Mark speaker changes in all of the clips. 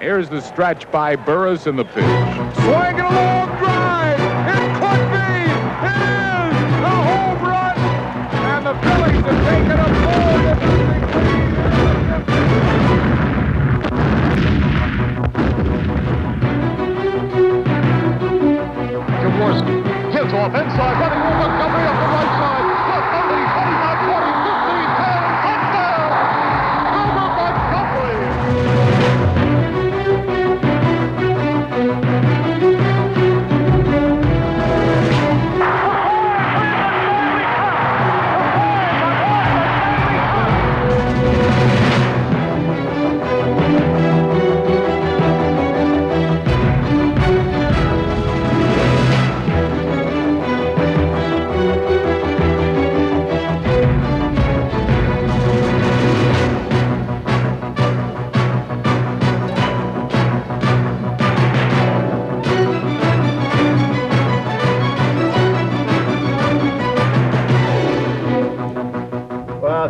Speaker 1: Here's the stretch by Burris in the pitch. Swinging a long drive. It could be. It is a home run. And the Phillies have taken a 4-0 lead.
Speaker 2: Jaworski hits off inside, running with Montgomery up the right side. Left 30, 25, 40, 50, 10, touchdown! Over Montgomery!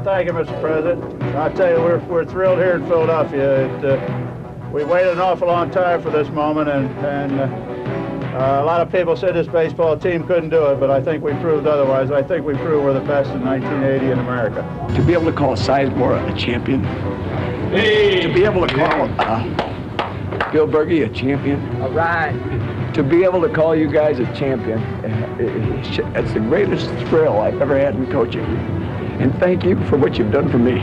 Speaker 3: Thank you, Mr. President. I tell you, we're thrilled here in Philadelphia. We waited an awful long time for this moment, and a lot of people said this baseball team couldn't do it, but I think we proved otherwise. I think we proved we're the best in 1980 in America.
Speaker 4: To be able to call Sizemore a champion, to be able to call Bill Berge a champion,
Speaker 5: all right,
Speaker 4: to be able to call you guys a champion, it's the greatest thrill I've ever had in coaching. And thank you for what you've done for me.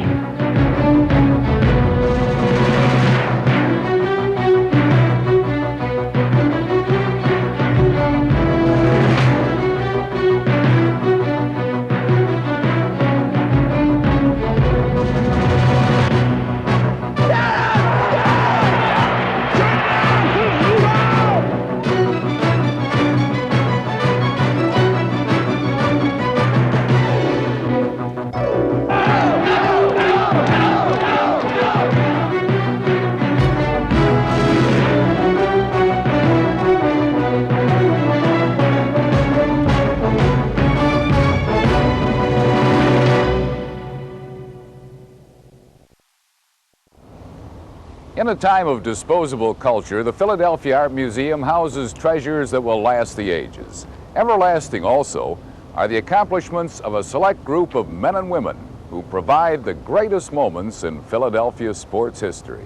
Speaker 1: In a time of disposable culture, the Philadelphia Art Museum houses treasures that will last the ages. Everlasting also are the accomplishments of a select group of men and women who provide the greatest moments in Philadelphia sports history.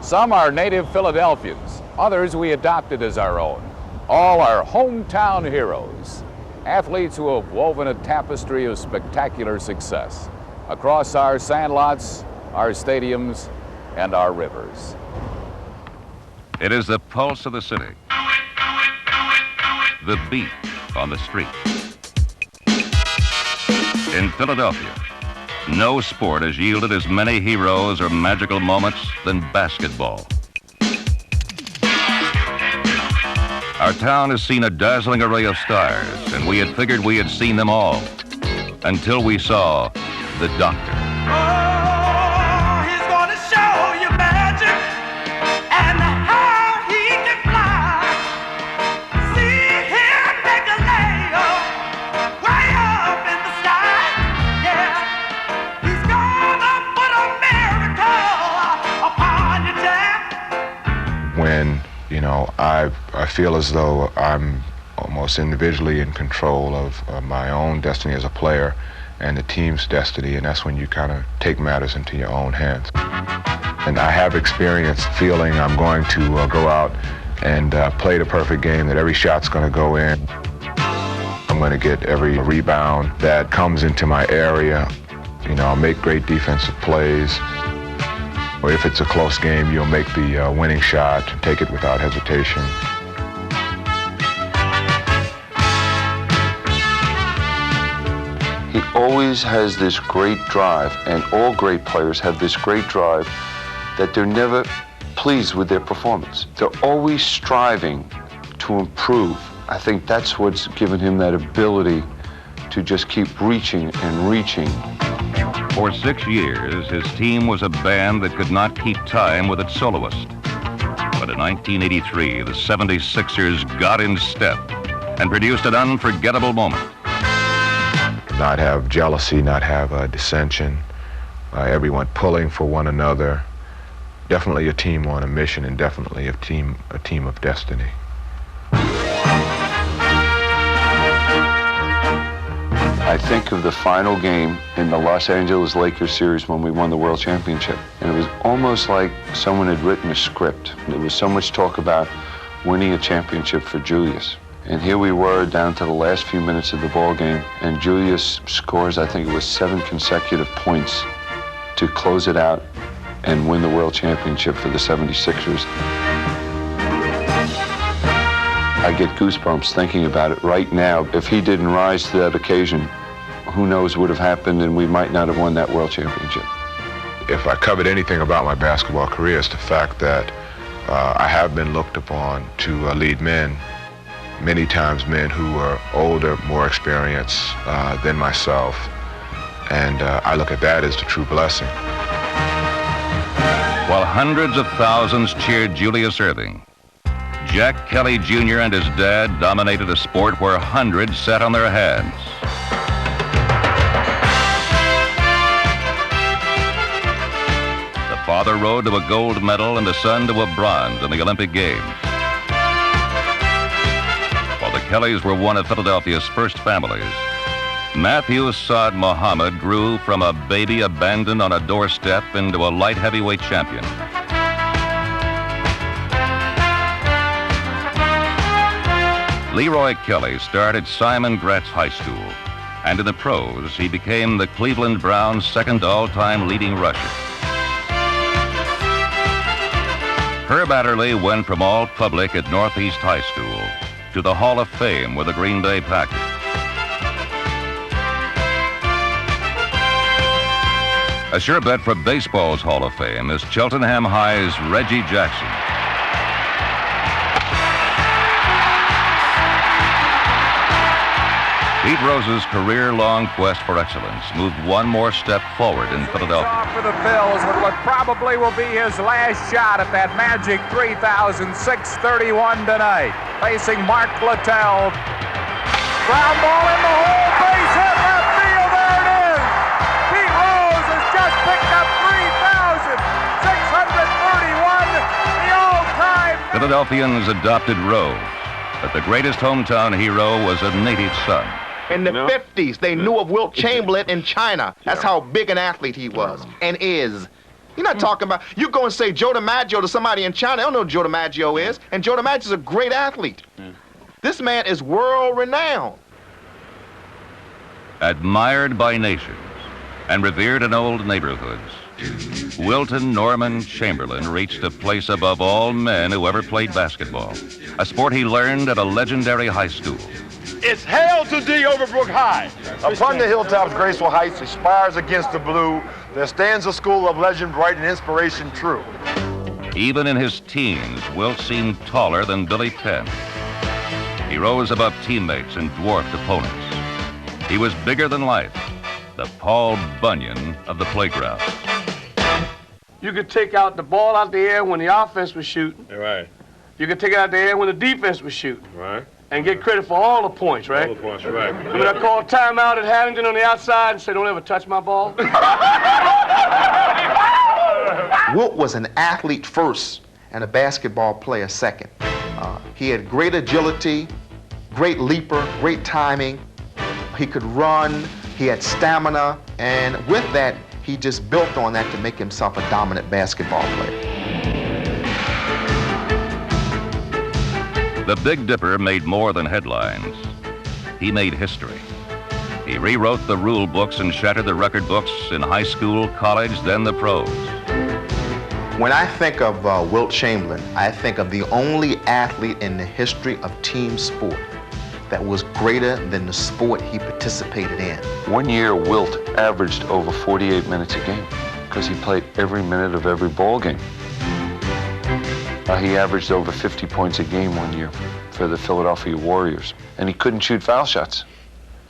Speaker 1: Some are native Philadelphians, others we adopted as our own. All are hometown heroes, athletes who have woven a tapestry of spectacular success across our sandlots, our stadiums, and our rivers.
Speaker 6: It is the pulse of the city, the beat on the street. In Philadelphia, no sport has yielded as many heroes or magical moments than basketball. Our town has seen a dazzling array of stars, and we had figured we had seen them all, until we saw the Doctor.
Speaker 7: When, I feel as though I'm almost individually in control of my own destiny as a player and the team's destiny, and that's when you kind of take matters into your own hands. And I have experienced feeling I'm going to go out and play the perfect game, that every shot's going to go in. I'm going to get every rebound that comes into my area. I'll make great defensive plays. Or if it's a close game, you'll make the winning shot, take it without hesitation.
Speaker 8: He always has this great drive, and all great players have this great drive, that they're never pleased with their performance. They're always striving to improve. I think that's what's given him that ability to just keep reaching and reaching.
Speaker 6: For 6 years, his team was a band that could not keep time with its soloist. But in 1983, the 76ers got in step and produced an unforgettable moment.
Speaker 7: Not have jealousy, not have dissension, everyone pulling for one another, definitely a team on a mission, and definitely a team of destiny.
Speaker 8: I think of the final game in the Los Angeles Lakers series when we won the World Championship. And it was almost like someone had written a script. There was so much talk about winning a championship for Julius. And here we were down to the last few minutes of the ball game, and Julius scores, I think it was 7 consecutive points to close it out and win the World Championship for the 76ers. I get goosebumps thinking about it right now. If he didn't rise to that occasion, who knows what would have happened, and we might not have won that World Championship.
Speaker 7: If I covered anything about my basketball career, it's the fact that I have been looked upon to lead men, many times men who were older, more experienced than myself, and I look at that as the true blessing.
Speaker 6: While hundreds of thousands cheered Julius Erving, Jack Kelly Jr. and his dad dominated a sport where hundreds sat on their hands. The father rode to a gold medal and the son to a bronze in the Olympic Games. While the Kellys were one of Philadelphia's first families, Matthew Saad Muhammad grew from a baby abandoned on a doorstep into a light heavyweight champion. Leroy Kelly started Simon Gratz High School, and in the pros, he became the Cleveland Browns' second all-time leading rusher. Herb Adderley went from all public at Northeast High School to the Hall of Fame with the Green Bay Packers. A sure bet for baseball's Hall of Fame is Cheltenham High's Reggie Jackson. Pete Rose's career-long quest for excellence moved one more step forward in Philadelphia.
Speaker 1: Off for the Bills with what probably will be his last shot at that magic 3,631 tonight. Facing Mark Littell. Ground ball in the hole, base hit left field, there it is! Pete Rose has just picked up 3,631, the all-time...
Speaker 6: Philadelphians adopted Rose, but the greatest hometown hero was a native son.
Speaker 5: In the 50s, they knew of Wilt Chamberlain in China. That's how big an athlete he was and is. You're not talking about, you go and say Joe DiMaggio to somebody in China, they don't know who Joe DiMaggio is, and Joe DiMaggio is a great athlete. This man is world-renowned.
Speaker 6: Admired by nations and revered in old neighborhoods, Wilton Norman Chamberlain reached a place above all men who ever played basketball, a sport he learned at a legendary high school.
Speaker 9: It's hail to thee, Overbrook High. Upon the hilltop's graceful heights, aspires against the blue, there stands a school of legend bright and inspiration true.
Speaker 6: Even in his teens, Wilt seemed taller than Billy Penn. He rose above teammates and dwarfed opponents. He was bigger than life, the Paul Bunyan of the playground.
Speaker 10: You could take out the ball out the air when the offense was shooting.
Speaker 9: Right.
Speaker 10: You could take it out the air when the defense was shooting.
Speaker 9: Right.
Speaker 10: And get credit for all the points, right?
Speaker 9: All the points, right.
Speaker 10: When I called timeout at Haddington on the outside and said, don't ever touch my ball.
Speaker 5: Wilt was an athlete first and a basketball player second. He had great agility, great leaper, great timing. He could run, he had stamina, and with that, he just built on that to make himself a dominant basketball player.
Speaker 6: The Big Dipper made more than headlines. He made history. He rewrote the rule books and shattered the record books in high school, college, then the pros.
Speaker 5: When I think of Wilt Chamberlain, I think of the only athlete in the history of team sport that was greater than the sport he participated in.
Speaker 8: One year, Wilt averaged over 48 minutes a game because he played every minute of every ball game. He averaged over 50 points a game one year for the Philadelphia Warriors, and he couldn't shoot foul shots,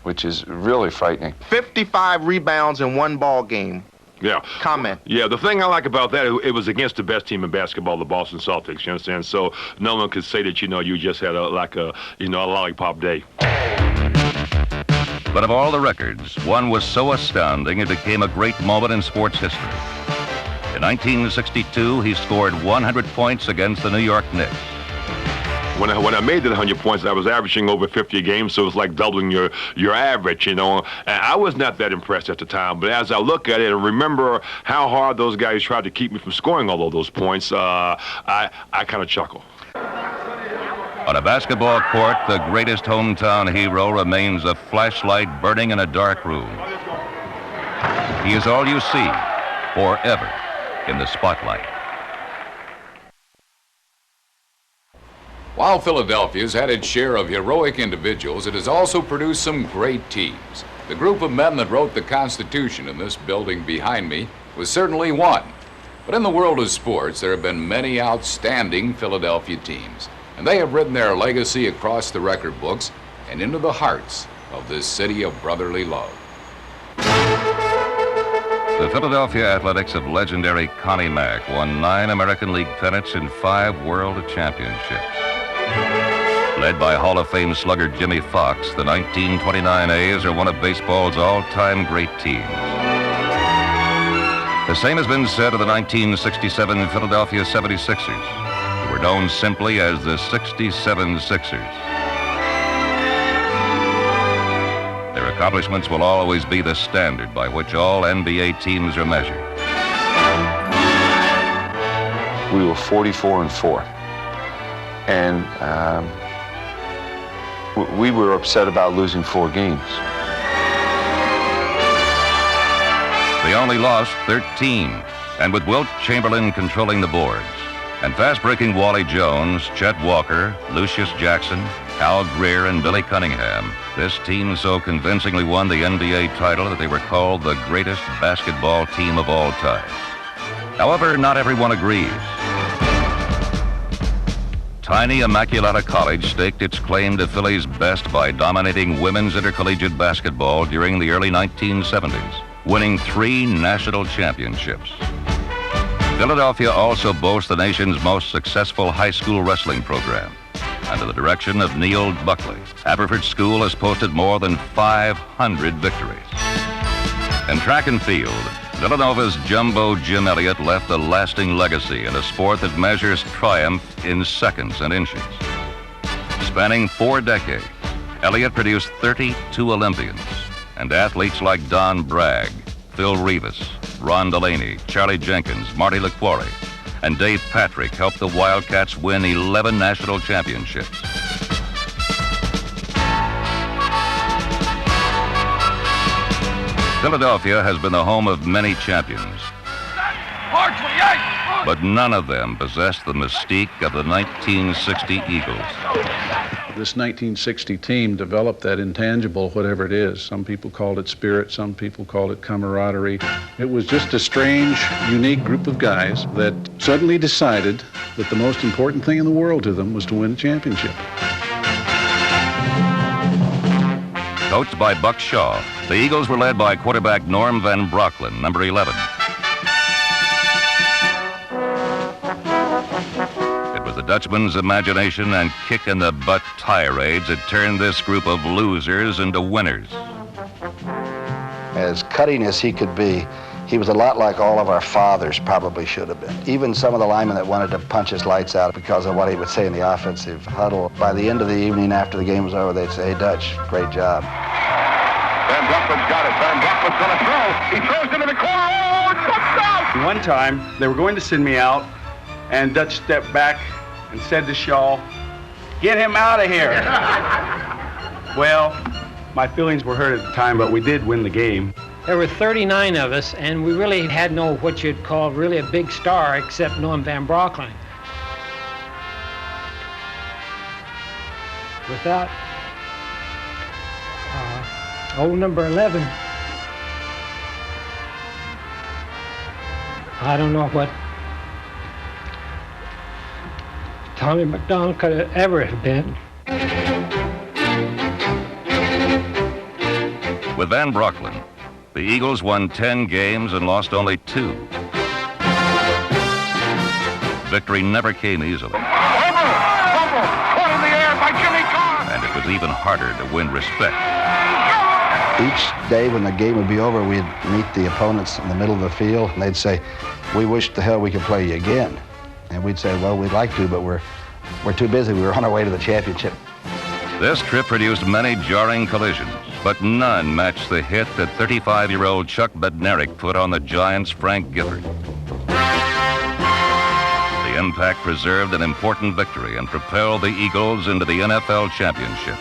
Speaker 8: which is really frightening.
Speaker 5: 55 rebounds in one ball game.
Speaker 9: Yeah.
Speaker 5: Comment.
Speaker 9: Yeah, the thing I like about that, it was against the best team in basketball, the Boston Celtics, you understand? So no one could say that, you just had a lollipop day.
Speaker 6: But of all the records, one was so astounding it became a great moment in sports history. In 1962, he scored 100 points against the New York Knicks.
Speaker 9: When I made the 100 points, I was averaging over 50 a game, so it was like doubling your average, you know. And I was not that impressed at the time, but as I look at it and remember how hard those guys tried to keep me from scoring all of those points, I kind of chuckle.
Speaker 6: On a basketball court, the greatest hometown hero remains a flashlight burning in a dark room. He is all you see, forever in the spotlight.
Speaker 1: While Philadelphia's had its share of heroic individuals, it has also produced some great teams. The group of men that wrote the Constitution in this building behind me was certainly one. But in the world of sports, there have been many outstanding Philadelphia teams, and they have written their legacy across the record books and into the hearts of this city of brotherly love.
Speaker 6: The Philadelphia Athletics of legendary Connie Mack won 9 American League pennants and 5 World Championships. Led by Hall of Fame slugger Jimmy Fox, the 1929 A's are one of baseball's all-time great teams. The same has been said of the 1967 Philadelphia 76ers, who were known simply as the 67 Sixers. Their accomplishments will always be the standard by which all NBA teams are measured.
Speaker 8: We were 44-4. And we were upset about losing 4 games.
Speaker 6: They only lost 13, and with Wilt Chamberlain controlling the boards, and fast-breaking Wally Jones, Chet Walker, Lucius Jackson, Al Greer, and Billy Cunningham, this team so convincingly won the NBA title that they were called the greatest basketball team of all time. However, not everyone agrees. Tiny Immaculata College staked its claim to Philly's best by dominating women's intercollegiate basketball during the early 1970s, winning 3 national championships. Philadelphia also boasts the nation's most successful high school wrestling program. Under the direction of Neil Buckley, Haverford School has posted more than 500 victories. In track and field, Villanova's Jumbo Jim Elliott left a lasting legacy in a sport that measures triumph in seconds and inches. Spanning 4 decades, Elliott produced 32 Olympians, and athletes like Don Bragg, Phil Rivas, Ron Delaney, Charlie Jenkins, Marty LaQuarrie, and Dave Patrick helped the Wildcats win 11 national championships. Philadelphia has been the home of many champions, but none of them possessed the mystique of the 1960 Eagles.
Speaker 11: This 1960 team developed that intangible, whatever it is. Some people called it spirit, some people called it camaraderie. It was just a strange, unique group of guys that suddenly decided that the most important thing in the world to them was to win a championship.
Speaker 6: Coached by Buck Shaw, the Eagles were led by quarterback Norm Van Brocklin, number 11. It was the Dutchman's imagination and kick-in-the-butt tirades that turned this group of losers into winners.
Speaker 12: As cutting as he could be, he was a lot like all of our fathers probably should have been. Even some of the linemen that wanted to punch his lights out because of what he would say in the offensive huddle. By the end of the evening, after the game was over, they'd say, "Hey, Dutch, great job."
Speaker 2: Van Brocklin's got it. Van Brocklin's going to throw. He throws into the corner. Oh, touchdown!
Speaker 10: One time, they were going to send me out, and Dutch stepped back and said to Shaw, "Get him out of here." Well, my feelings were hurt at the time, but we did win the game.
Speaker 13: There were 39 of us, and we really had no what you'd call really a big star except Norm Van Brocklin. Without old number 11, I don't know what Tommy McDonald could have ever have been.
Speaker 6: With Van Brocklin, the Eagles won 10 games and lost only 2. Victory never came easily.
Speaker 2: Caught in the air by Jimmy Carr.
Speaker 6: And it was even harder to win respect.
Speaker 12: Each day when the game would be over, we'd meet the opponents in the middle of the field, and they'd say, we wish the hell we could play you again. And we'd say, well, we'd like to, but we're too busy. We were on our way to the championship.
Speaker 6: This trip produced many jarring collisions, but none matched the hit that 35-year-old Chuck Bednarik put on the Giants' Frank Gifford. The impact preserved an important victory and propelled the Eagles into the NFL championship.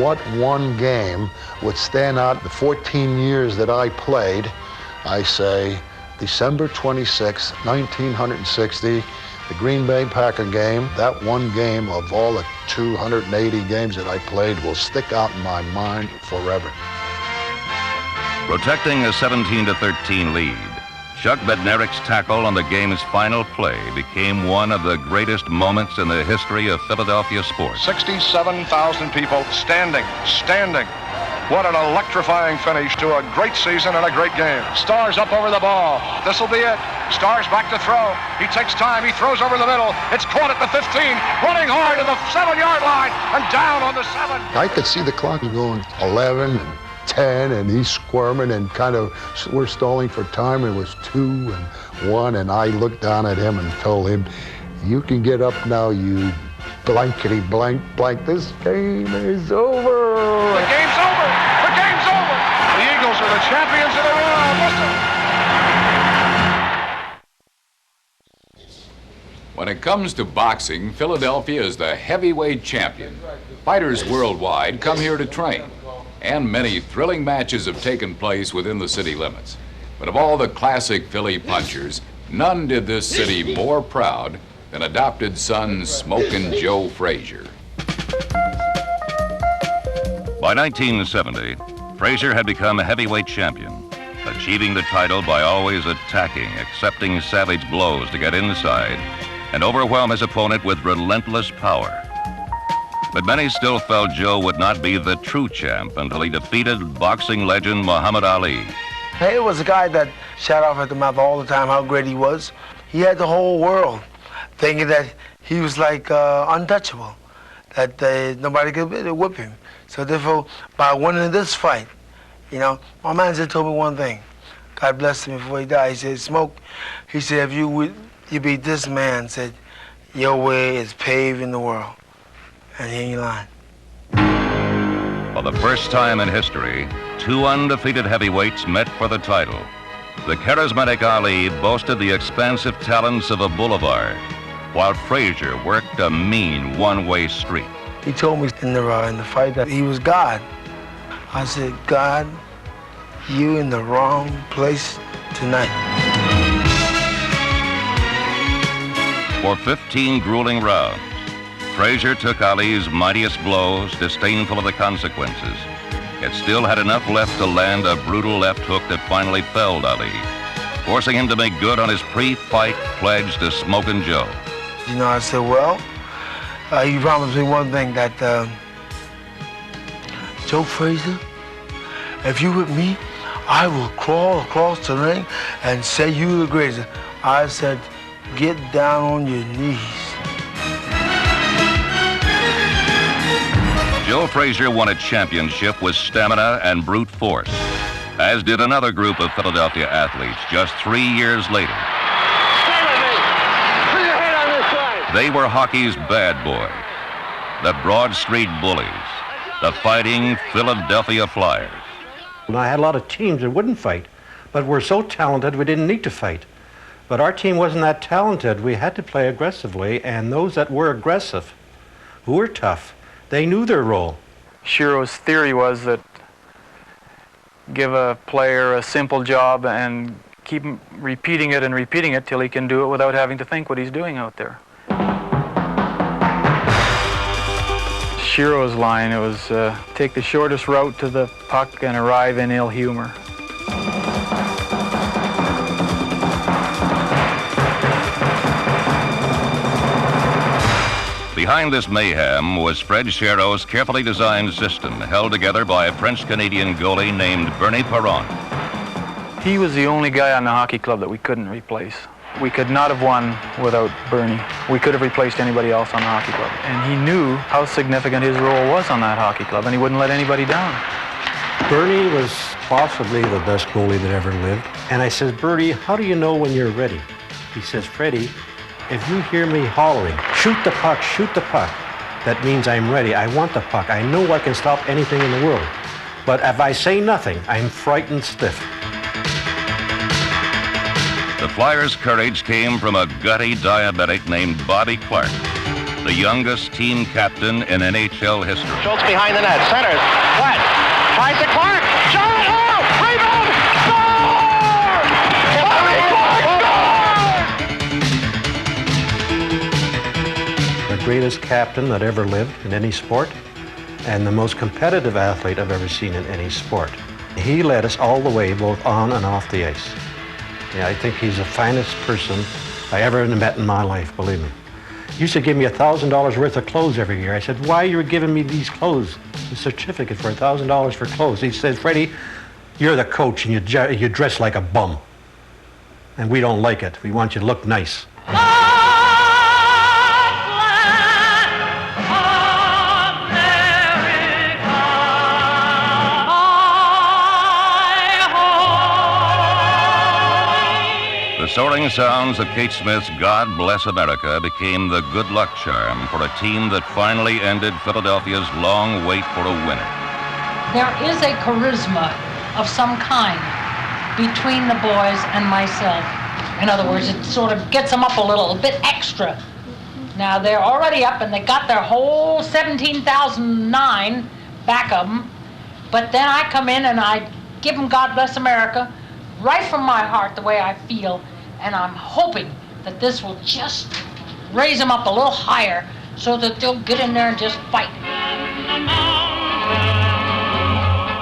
Speaker 14: What one game would stand out the 14 years that I played? I say December 26, 1960, the Green Bay Packer game. That one game of all the 280 games that I played will stick out in my mind forever.
Speaker 6: Protecting a 17-13 lead, Chuck Bednarik's tackle on the game's final play became one of the greatest moments in the history of Philadelphia sports.
Speaker 2: 67,000 people standing. What an electrifying finish to a great season and a great game. Stars up over the ball. This will be it. Stars back to throw. He takes time. He throws over the middle. It's caught at the 15. Running hard to the 7-yard line and down on the 7.
Speaker 14: I could see the clock going 11 and 10, and he's squirming and kind of, we're stalling for time. It was 2 and 1, and I looked down at him and told him, you can get up now, you blankety blank. This game is over.
Speaker 2: The game's over. The game's over. The Eagles are the champions of the world. Listen.
Speaker 1: When it comes to boxing, Philadelphia is the heavyweight champion. Fighters worldwide come here to train, and many thrilling matches have taken place within the city limits. But of all the classic Philly punchers, none did this city more proud than adopted son Smokin' Joe Frazier.
Speaker 6: By 1970, Frazier had become a heavyweight champion, achieving the title by always attacking, accepting savage blows to get inside, and overwhelm his opponent with relentless power. But many still felt Joe would not be the true champ until he defeated boxing legend Muhammad Ali.
Speaker 15: He was a guy that shot off at the mouth all the time how great he was. He had the whole world thinking that he was like untouchable, that nobody could whip him. So therefore, by winning this fight, you know, my manager told me one thing. God bless him before he died. He said, Smoke, he said, if you beat this man, said, your way is paved in the world. And he ain't lying.
Speaker 6: For the first time in history, two undefeated heavyweights met for the title. The charismatic Ali boasted the expansive talents of a boulevard, while Frazier worked a mean one-way street.
Speaker 15: He told me in the fight that he was God. I said, God, you in the wrong place tonight.
Speaker 6: For 15 grueling rounds, Frazier took Ali's mightiest blows, disdainful of the consequences, yet still had enough left to land a brutal left hook that finally felled Ali, forcing him to make good on his pre-fight pledge to Smokin' Joe.
Speaker 15: You know, I said, well, you promised me one thing, that Joe Frazier, if you with me, I will crawl across the ring and say you the greatest. I said, get down on your knees.
Speaker 6: Joe Frazier won a championship with stamina and brute force, as did another group of Philadelphia athletes just 3 years later.
Speaker 2: Stay with me. Put your head on this side.
Speaker 6: They were hockey's bad boys, the Broad Street Bullies, the fighting Philadelphia Flyers.
Speaker 16: And I had a lot of teams that wouldn't fight, but were so talented we didn't need to fight. But our team wasn't that talented. We had to play aggressively, and those that were aggressive, who were tough, they knew their role.
Speaker 17: Shiro's theory was that give a player a simple job and keep repeating it till he can do it without having to think what he's doing out there. Shiro's line, it was take the shortest route to the puck and arrive in ill humor.
Speaker 6: Behind this mayhem was Fred Shiro's carefully designed system, held together by a French-Canadian goalie named Bernie Perron.
Speaker 17: He was the only guy on the hockey club that we couldn't replace. We could not have won without Bernie. We could have replaced anybody else on the hockey club. And he knew how significant his role was on that hockey club, and he wouldn't let anybody down.
Speaker 16: Bernie was possibly the best goalie that ever lived. And I said, Bertie, how do you know when you're ready? He says, Freddie, if you hear me hollering, shoot the puck, that means I'm ready. I want the puck. I know I can stop anything in the world. But if I say nothing, I'm frightened stiff.
Speaker 6: The Flyers' courage came from a gutty diabetic named Bobby Clark, the youngest team captain in NHL history.
Speaker 18: Schultz behind the net, centers, Wet, finds it, Clark, shot, oh, rebound, score! Bobby Clark,
Speaker 16: The greatest captain that ever lived in any sport, and the most competitive athlete I've ever seen in any sport. He led us all the way, both on and off the ice. Yeah, I think he's the finest person I ever met in my life, believe me. He used to give me $1,000 worth of clothes every year. I said, why are you giving me these clothes? A certificate for $1,000 for clothes. He says, Freddie, you're the coach and you dress like a bum. And we don't like it. We want you to look nice.
Speaker 6: The soaring sounds of Kate Smith's God Bless America became the good luck charm for a team that finally ended Philadelphia's long wait for a winner.
Speaker 19: There is a charisma of some kind between the boys and myself. In other words, it sort of gets them up a little, a bit extra. Now, they're already up and they got their whole 17,009 back of them. But then I come in and I give them God Bless America right from my heart, the way I feel. And I'm hoping that this will just raise them up a little higher so that they'll get in there and just fight.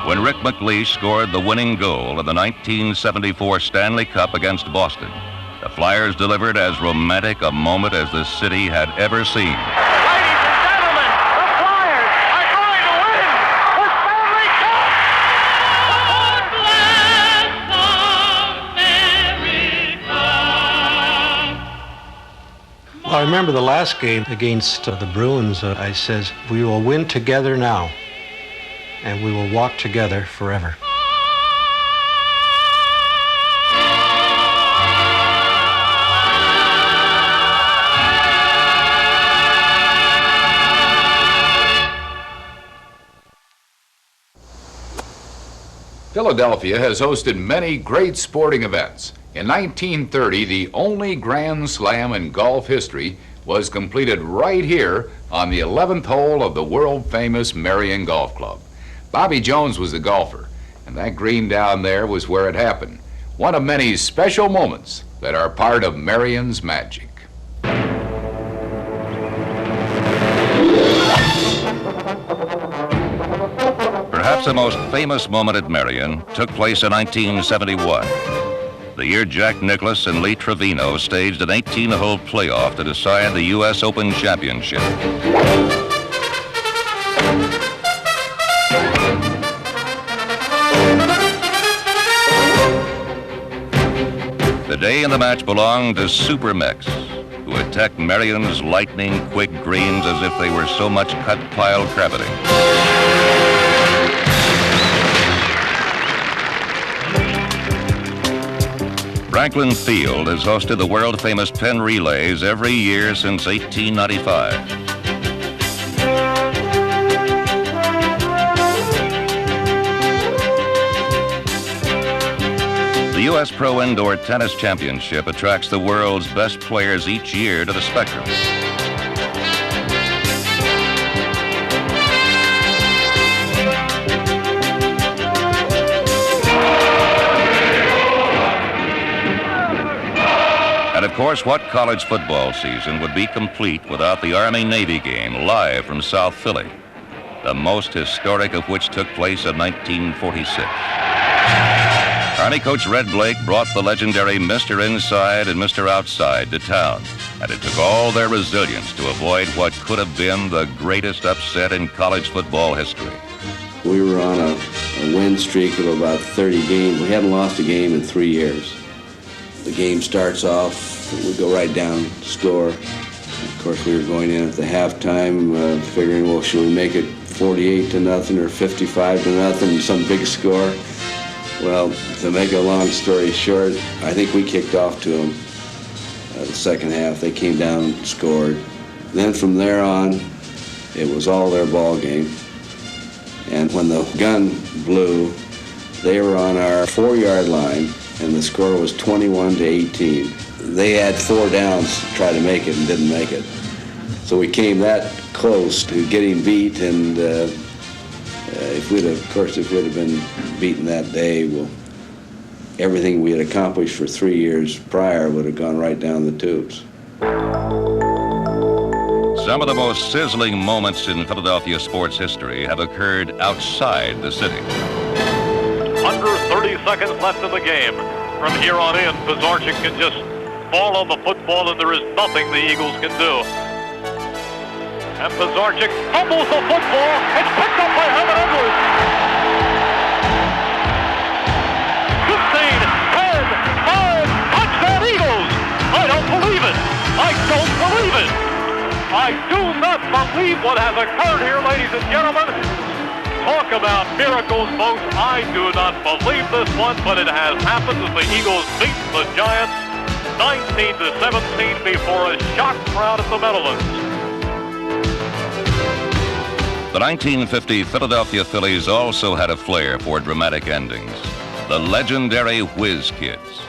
Speaker 6: When Rick McLeish scored the winning goal in the 1974 Stanley Cup against Boston, the Flyers delivered as romantic a moment as the city had ever seen.
Speaker 18: Ladies and gentlemen, the Flyers are going to win the Stanley Cup!
Speaker 16: Well, I remember the last game against the Bruins. I says, we will win together now, and we will walk together forever.
Speaker 1: Philadelphia has hosted many great sporting events. In 1930, the only Grand Slam in golf history was completed right here on the 11th hole of the world-famous Merion Golf Club. Bobby Jones was the golfer, and that green down there was where it happened. One of many special moments that are part of Merion's magic.
Speaker 6: Perhaps the most famous moment at Merion took place in 1971. The year Jack Nicklaus and Lee Trevino staged an 18-hole playoff to decide the U.S. Open Championship. The day in the match belonged to Super Mex, who attacked Merion's lightning-quick greens as if they were so much cut-pile carpeting. Franklin Field has hosted the world-famous Penn Relays every year since 1895. The U.S. Pro Indoor Tennis Championship attracts the world's best players each year to the Spectrum. And of course, what college football season would be complete without the Army-Navy game live from South Philly, the most historic of which took place in 1946. Army coach Red Blake brought the legendary Mr. Inside and Mr. Outside to town, and it took all their resilience to avoid what could have been the greatest upset in college football history.
Speaker 20: We were on a win streak of about 30 games. We hadn't lost a game in 3 years. The game starts off, we go right down, score. Of course, we were going in at the halftime, figuring, well, should we make it 48-0 or 55-0, some big score. Well, to make a long story short, I think we kicked off to them the second half. They came down and scored. Then from there on, it was all their ball game. And when the gun blew, they were on our 4-yard line, and the score was 21-18. They had 4 downs to try to make it and didn't make it. So we came that close to getting beat, and if we'd have been beaten that day, well, everything we had accomplished for 3 years prior would have gone right down the tubes.
Speaker 6: Some of the most sizzling moments in Philadelphia sports history have occurred outside the city.
Speaker 21: Under 30 seconds left in the game. From here on in, Pizarczyk can just fall on the football and there is nothing the Eagles can do. And Pizarczyk fumbles the football. It's picked up by Herman Edwards. 15, 10, 5, touchdown Eagles! I don't believe it! I don't believe it! I do not believe what has occurred here, ladies and gentlemen. Talk about miracles, folks. I do not believe this one, but it has happened as the Eagles beat the Giants 19-17 before a shocked crowd at the Meadowlands.
Speaker 6: The 1950 Philadelphia Phillies also had a flair for dramatic endings. The legendary Whiz Kids.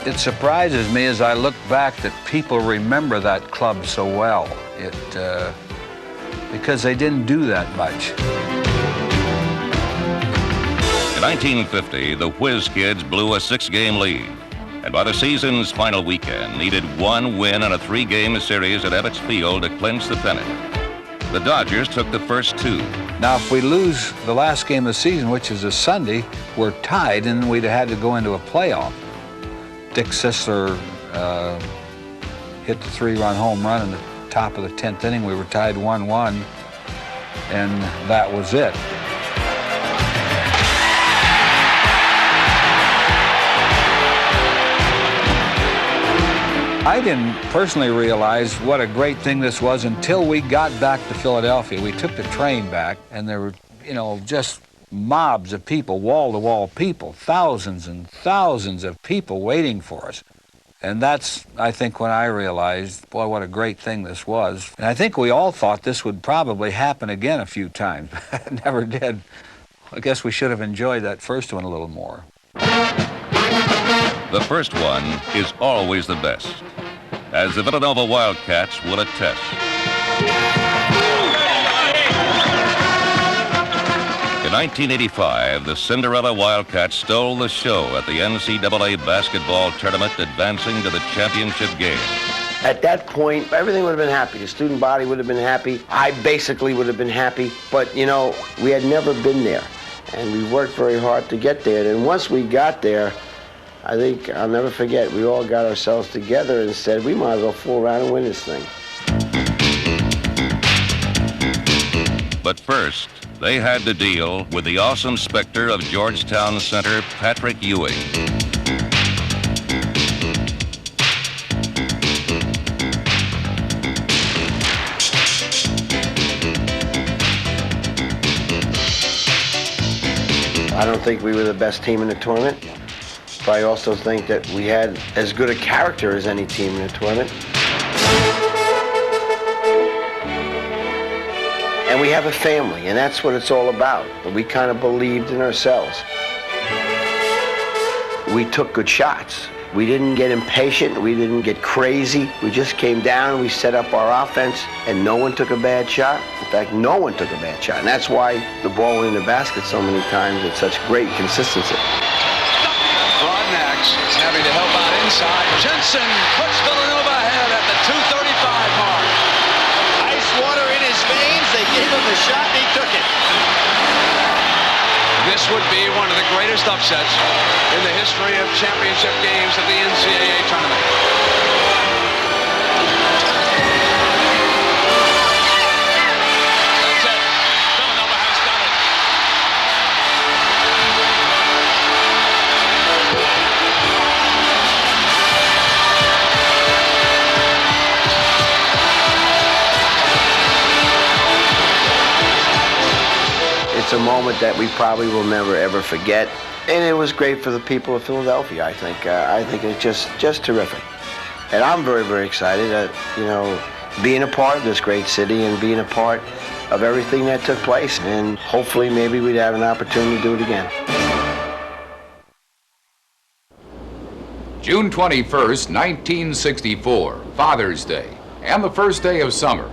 Speaker 22: It surprises me as I look back that people remember that club so well. Because they didn't do that much.
Speaker 6: In 1950, the Whiz Kids blew a 6-game lead, and by the season's final weekend, needed 1 win in a 3-game series at Ebbets Field to clinch the pennant. The Dodgers took the first 2.
Speaker 22: Now, if we lose the last game of the season, which is a Sunday, we're tied, and we'd have had to go into a playoff. Dick Sisler hit the 3-run home run in the top of the 10th inning. We were tied 1-1, and that was it. I didn't personally realize what a great thing this was until we got back to Philadelphia. We took the train back, and there were, just mobs of people, wall-to-wall people, thousands and thousands of people waiting for us. And that's, I think, when I realized, boy, what a great thing this was. And I think we all thought this would probably happen again a few times. It never did. I guess we should have enjoyed that first one a little more.
Speaker 6: The first one is always the best, as the Villanova Wildcats will attest. In 1985, the Cinderella Wildcats stole the show at the NCAA basketball tournament, advancing to the championship game.
Speaker 23: At that point, everything would have been happy. The student body would have been happy. I basically would have been happy. But, we had never been there. And we worked very hard to get there. And once we got there, I think I'll never forget, we all got ourselves together and said, we might as well fool around and win this thing.
Speaker 6: But first, they had to deal with the awesome specter of Georgetown center Patrick Ewing.
Speaker 23: I don't think we were the best team in the tournament, but I also think that we had as good a character as any team in the tournament. And we have a family, and that's what it's all about. We kind of believed in ourselves. We took good shots. We didn't get impatient. We didn't get crazy. We just came down, we set up our offense, and no one took a bad shot. In fact, no one took a bad shot. And that's why the ball went in the basket so many times with such great consistency.
Speaker 24: Broadnax is having to help out inside. Jensen puts Villanova ahead at the 2:35 mark. Ice water in his veins. They gave him the shot and he took it. This would be one of the greatest upsets in the history of championship games of the NCAA tournament. That's it. Villanova has done it.
Speaker 23: It's a moment that we probably will never, ever forget. And it was great for the people of Philadelphia, I think. I think it's just terrific. And I'm very, very excited at, being a part of this great city and being a part of everything that took place. And hopefully maybe we'd have an opportunity to do it again.
Speaker 1: June 21st, 1964, Father's Day, and the first day of summer.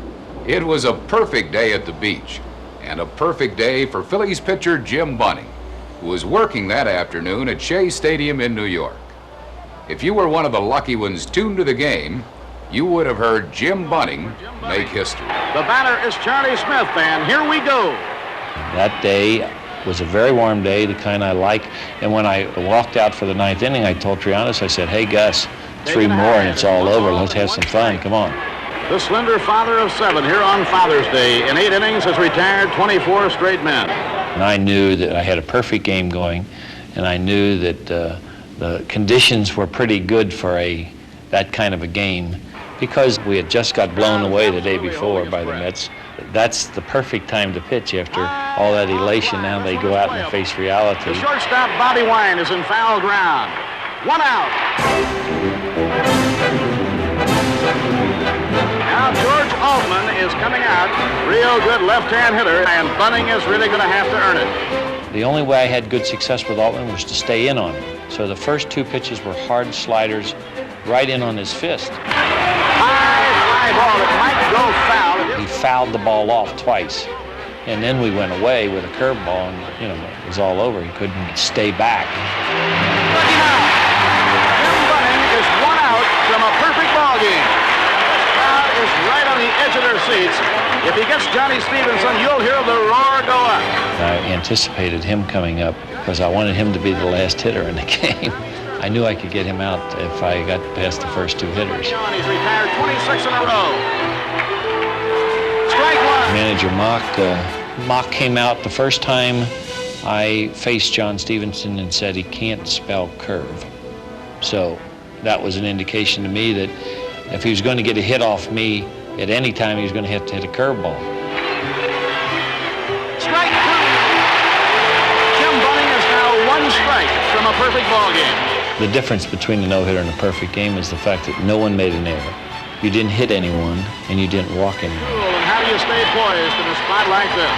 Speaker 1: It was a perfect day at the beach, and a perfect day for Phillies pitcher Jim Bunning, who was working that afternoon at Shea Stadium in New York. If you were one of the lucky ones tuned to the game, you would have heard Jim Bunning make history.
Speaker 21: The batter is Charlie Smith, and here we go.
Speaker 3: That day was a very warm day, the kind I like. And when I walked out for the ninth inning, I told Trianis, I said, hey, Gus, 3 more and it's all over. Let's have some fun. Come on.
Speaker 21: The slender father of 7 here on Father's Day. In 8 innings has retired 24 straight men.
Speaker 3: And I knew that I had a perfect game going, and I knew that the conditions were pretty good for that kind of a game because we had just got blown away the day before by the Mets. That's the perfect time to pitch after all that elation. Now they go out and face reality.
Speaker 21: The shortstop, Bobby Wine, is in foul ground. 1 out. Now George Altman is coming out. Real good left-hand hitter, and Bunning is really going to have to earn it.
Speaker 3: The only way I had good success with Altman was to stay in on him. So the first 2 pitches were hard sliders right in on his fist.
Speaker 21: High ball, it might go foul.
Speaker 3: He fouled the ball off twice. And then we went away with a curveball, and it was all over. He couldn't stay back.
Speaker 21: Jim Bunning is 1 out from a perfect ball game. The crowd is right on the edge of their seats. If he gets Johnny Stevenson, you'll hear the roar go up.
Speaker 3: I anticipated him coming up because I wanted him to be the last hitter in the game. I knew I could get him out if I got past the first 2 hitters.
Speaker 21: He's retired 26 in a row. Strike 1.
Speaker 3: Manager Mock came out the first time I faced John Stevenson and said he can't spell curve. So that was an indication to me that if he was going to get a hit off me at any time, he was going to have to hit a curveball.
Speaker 21: Strike 2. Jim Bunning is now 1 strike from a perfect ball game.
Speaker 3: The difference between a no-hitter and a perfect game is the fact that no one made an error. You didn't hit anyone, and you didn't walk anyone.
Speaker 21: And how do you stay poised in a spot like this?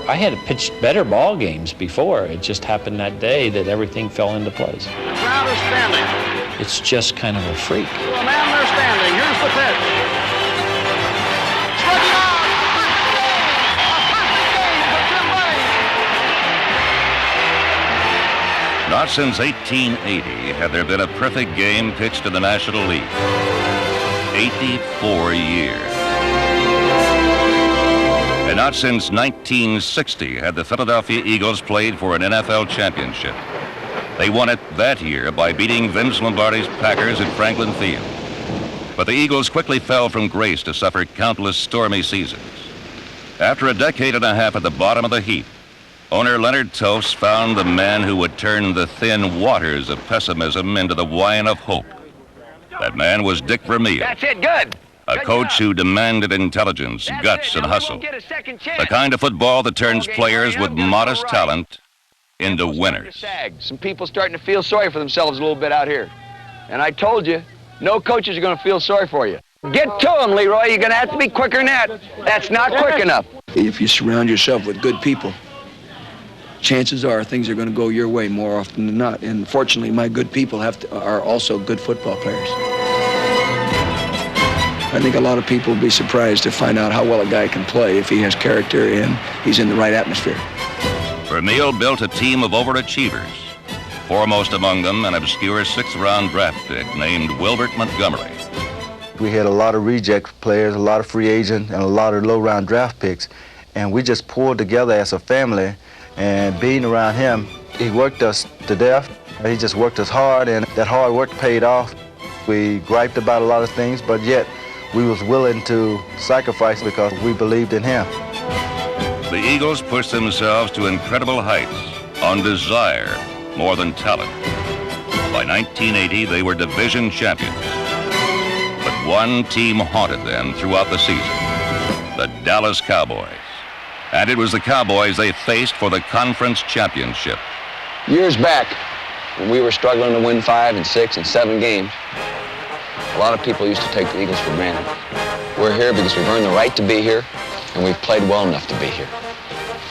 Speaker 3: I had pitched better ball games before. It just happened that day that everything fell into place.
Speaker 21: The crowd is standing.
Speaker 3: It's just kind of a freak.
Speaker 21: To a man, they're standing. Here's the pitch. Struck him out. A perfect game for Jim Bunning.
Speaker 6: Not since 1880 had there been a perfect game pitched in the National League. 84 years. And not since 1960 had the Philadelphia Eagles played for an NFL championship. They won it that year by beating Vince Lombardi's Packers at Franklin Field. But the Eagles quickly fell from grace to suffer countless stormy seasons. After a decade and a half at the bottom of the heap, owner Leonard Tost found the man who would turn the thin waters of pessimism into the wine of hope. That man was Dick Vermeil.
Speaker 18: That's it, good.
Speaker 6: A coach who demanded intelligence, guts, and hustle. The kind of football that turns players with modest talent into winners.
Speaker 24: Some people starting to feel sorry for themselves a little bit out here. And I told you, no coaches are going to feel sorry for you. Get to them, Leroy. You're going to have to be quicker than that. That's not quick enough.
Speaker 4: If you surround yourself with good people, chances are things are going to go your way more often than not. And fortunately, my good people are also good football players. I think a lot of people will be surprised to find out how well a guy can play if he has character and he's in the right atmosphere.
Speaker 6: Vermeil built a team of overachievers. Foremost among them, an obscure 6th-round draft pick named Wilbert Montgomery.
Speaker 5: We had a lot of reject players, a lot of free agents, and a lot of low-round draft picks. And we just pulled together as a family, and being around him, he worked us to death. He just worked us hard, and that hard work paid off. We griped about a lot of things, but yet we was willing to sacrifice because we believed in him.
Speaker 6: The Eagles pushed themselves to incredible heights on desire more than talent. By 1980, they were division champions. But one team haunted them throughout the season, the Dallas Cowboys. And it was the Cowboys they faced for the conference championship.
Speaker 24: Years back, when we were struggling to win 5 and 6 and 7 games, a lot of people used to take the Eagles for granted. We're here because we've earned the right to be here, and we've played well enough to be here.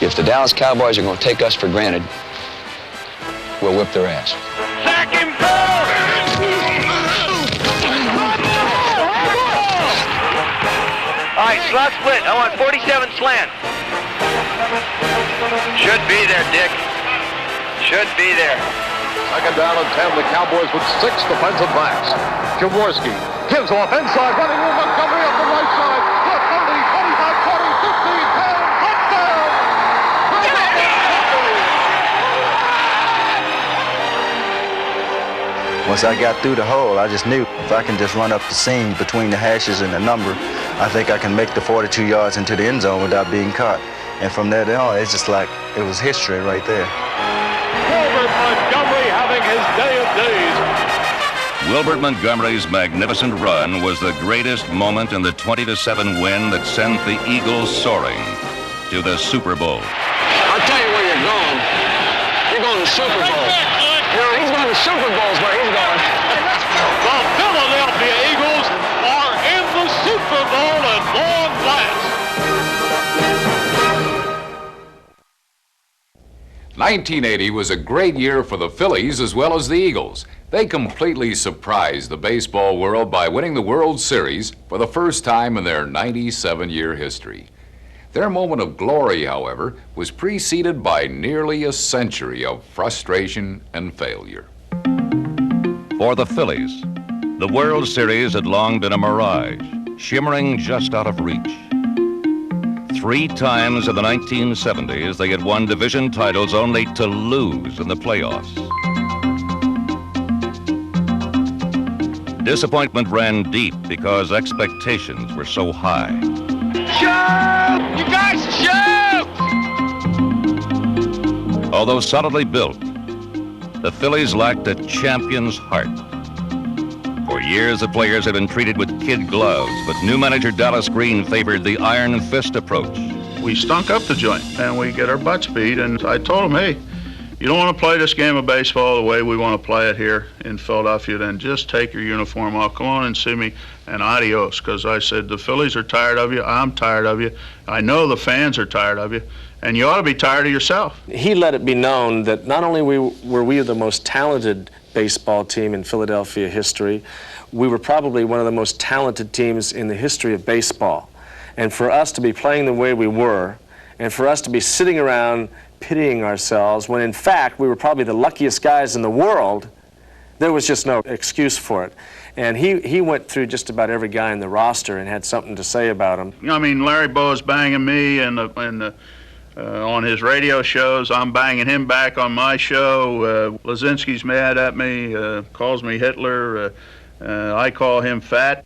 Speaker 24: If the Dallas Cowboys are going to take us for granted, we'll whip their ass.
Speaker 21: Sack him, Bill!
Speaker 18: All right, slot split. I want 47 slant. Should be there, Dick. Should be there.
Speaker 2: Second down and 10, the Cowboys with 6 defensive backs. Jaworski gives off inside, running with Montgomery up the right side. The 30, 25, 40, touchdown!
Speaker 5: Once I got through the hole, I just knew if I can just run up the seam between the hashes and the number, I think I can make the 42 yards into the end zone without being caught. And from there on, it's just like it was history right there.
Speaker 21: Wilbert Montgomery having his day of days.
Speaker 6: Wilbert Montgomery's magnificent run was the greatest moment in the 20-7 win that sent the Eagles soaring to the Super Bowl.
Speaker 24: I'll tell you where you're going. You're going to the Super Bowl. You know, he's going to the Super Bowl is where he's going.
Speaker 21: The Philadelphia Eagles are in the Super Bowl at long last.
Speaker 1: 1980 was a great year for the Phillies as well as the Eagles. They completely surprised the baseball world by winning the World Series for the first time in their 97-year history. Their moment of glory, however, was preceded by nearly a century of frustration and failure.
Speaker 6: For the Phillies, the World Series had long been a mirage, shimmering just out of reach. 3 times in the 1970s, they had won division titles only to lose in the playoffs. Disappointment ran deep because expectations were so high.
Speaker 21: Shoot! You guys shoot!
Speaker 6: Although solidly built, the Phillies lacked a champion's heart. For years, the players had been treated with kid gloves, but new manager Dallas Green favored the iron fist approach.
Speaker 10: We stunk up the joint, and we get our butts beat, and I told them, hey, you don't want to play this game of baseball the way we want to play it here in Philadelphia, then just take your uniform off, come on and see me, and adios, because I said, the Phillies are tired of you, I'm tired of you, I know the fans are tired of you, and you ought to be tired of yourself.
Speaker 7: He let it be known that not only were we the most talented baseball team in Philadelphia history, we were probably one of the most talented teams in the history of baseball. And for us to be playing the way we were, and for us to be sitting around pitying ourselves, when in fact we were probably the luckiest guys in the world, there was just no excuse for it. And he went through just about every guy in the roster and had something to say about him.
Speaker 10: I mean, Larry Bowa's banging me on his radio shows. I'm banging him back on my show. Lazinski's mad at me, calls me Hitler. I call him fat.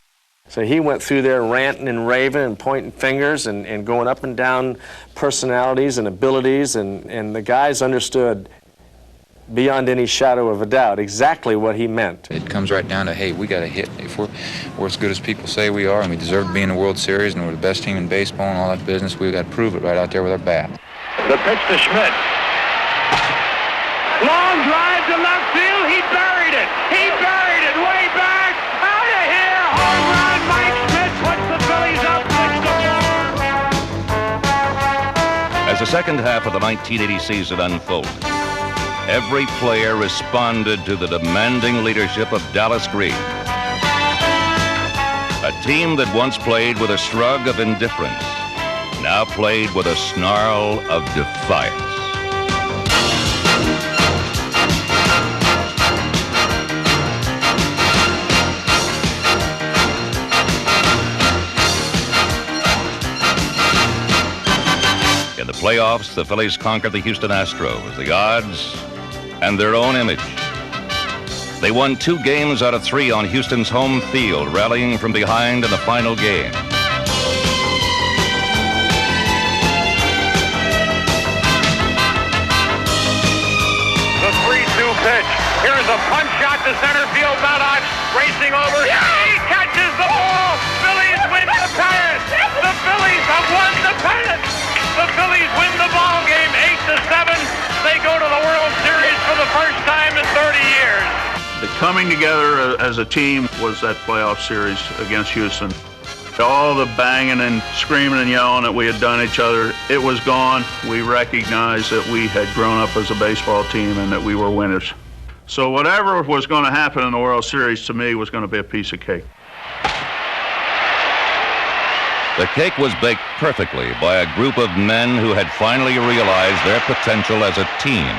Speaker 7: So he went through there ranting and raving and pointing fingers and going up and down personalities and abilities, and the guys understood beyond any shadow of a doubt exactly what he meant.
Speaker 8: It comes right down to, hey, we got to hit. If we're as good as people say we are, and we deserve to be in the World Series, and we're the best team in baseball and all that business, we've got to prove it right out there with our bat.
Speaker 21: The pitch to Schmidt. Long drive to left field. He buried it. He buried it way back. Out of here. Home run. Mike Schmidt puts the Phillies up 6-4.
Speaker 6: As the second half of the 1980 season unfolded, every player responded to the demanding leadership of Dallas Green. A team that once played with a shrug of indifference now played with a snarl of defiance. In the playoffs, the Phillies conquered the Houston Astros, the odds, and their own image. They won 2 games out of 3 on Houston's home field, rallying from behind in the final game.
Speaker 21: The 3-2 pitch. Here's a punch shot to center field. Mount racing over. He catches the ball. Phillies win the pennant. The Phillies have won the pennant. The Phillies
Speaker 9: Coming together as a team was that playoff series against Houston. All the banging and screaming and yelling that we had done each other, it was gone. We recognized that we had grown up as a baseball team and that we were winners. So whatever was going to happen in the World Series to me was going to be a piece of cake.
Speaker 6: The cake was baked perfectly by a group of men who had finally realized their potential as a team.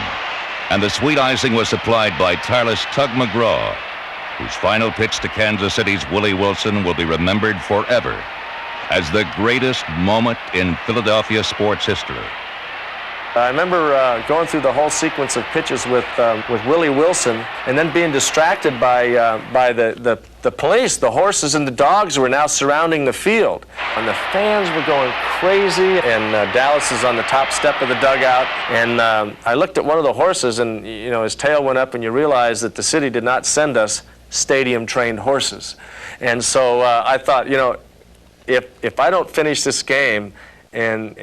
Speaker 6: And the sweet icing was supplied by tireless Tug McGraw, whose final pitch to Kansas City's Willie Wilson will be remembered forever as the greatest moment in Philadelphia sports history.
Speaker 7: I remember going through the whole sequence of pitches with Willie Wilson, and then being distracted by the police, the horses and the dogs were now surrounding the field. And the fans were going crazy, and Dallas is on the top step of the dugout, and I looked at one of the horses, and his tail went up, and you realize that the city did not send us stadium-trained horses. And so I thought, if I don't finish this game, and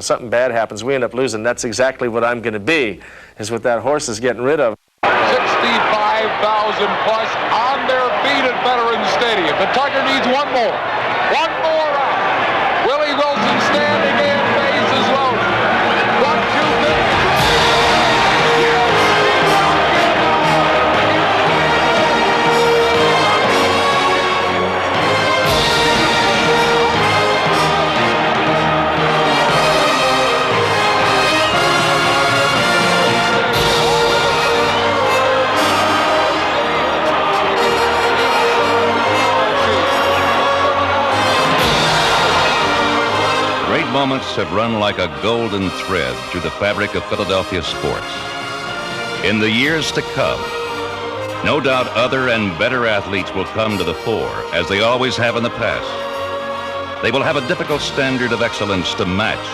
Speaker 7: something bad happens, we end up losing, that's exactly what I'm going to be, is what that horse is getting rid of.
Speaker 11: 65,000 plus on their feet at Veterans Stadium. The Tugger needs one more. One more out. Willie Wilson standing in, bases loaded. 1-2 pitch.
Speaker 6: Moments have run like a golden thread through the fabric of Philadelphia sports. In the years to come, no doubt other and better athletes will come to the fore, as they always have in the past. They will have a difficult standard of excellence to match,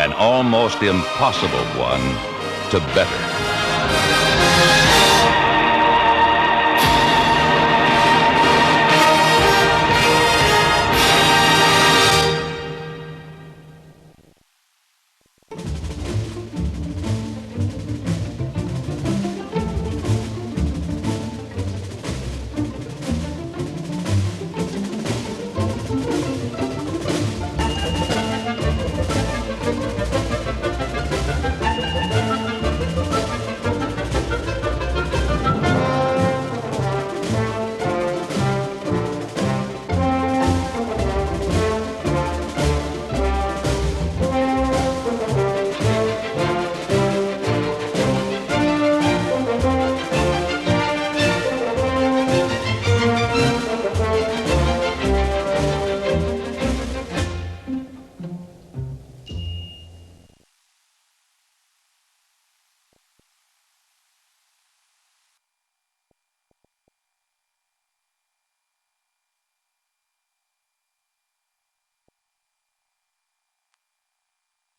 Speaker 6: an almost impossible one to better.